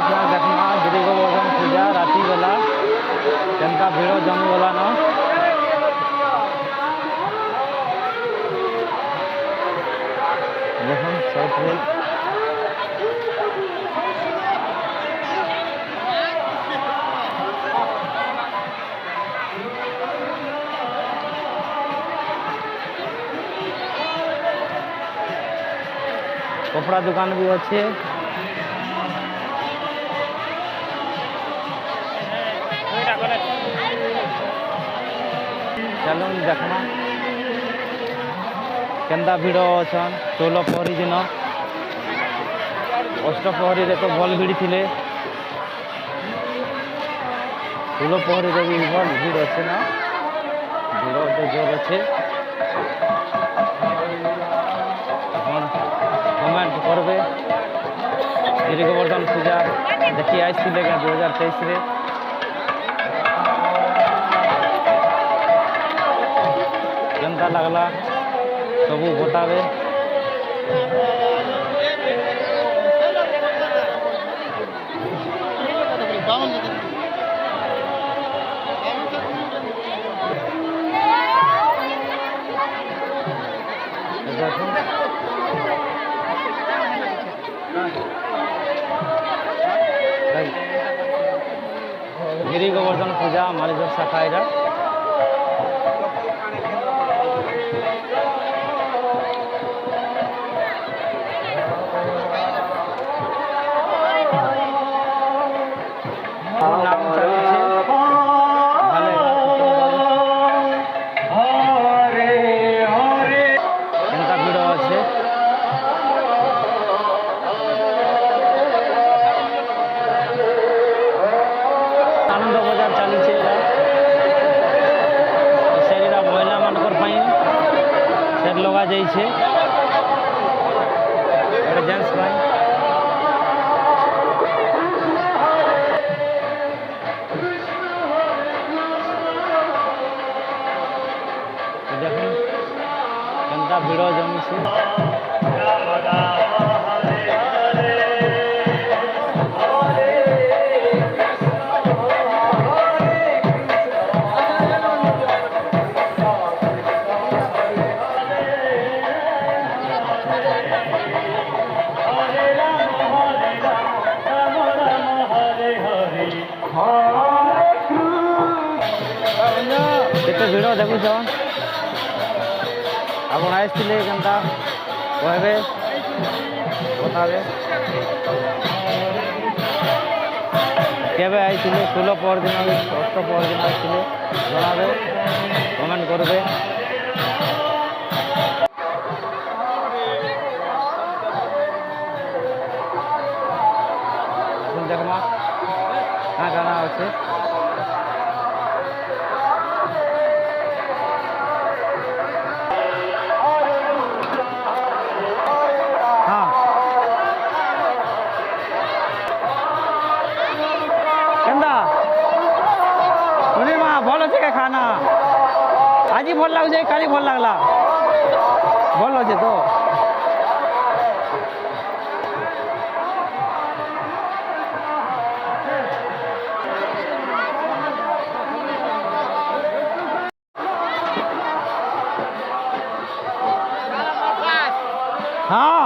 अपना देखना गिरी गोवर्धन पूजा राति बेला केनता भीड़ जमीगला न देखुन सब कपड़ा दुकान भी अच्छे चलो देखना केनता भिड़ अच्छन 16 पहरी दिन अष्टपहरी तो भल भिड़ थे 16 पहरी भी भल भिड़ अच्छे ना भिड़ तो जोर अच्छे कमेंट करबे गिरी गोवर्धन पूजा देखी आई 2023 रे केनता लगला सबू बतावे गिरी गोवर्धन पूजा मालिक शाखा नाम भिड़ अच्छे आनंद बजार चली शरीरा महिला मानकर सेट लगा जाइए जेंट्स देखो केनता भिड़ जमी से केते भिड़ देखुच आपन आसते केनता कहबे बताबे केबे आइले 16 पहर दिन 8 पहर दिन आसते जनाबे कमेंट करबे देखमा कहाँ गाना अच्छे भल अच्छे का खाना आज भल लगे काली भल लगला भल अच्छे तो हाँ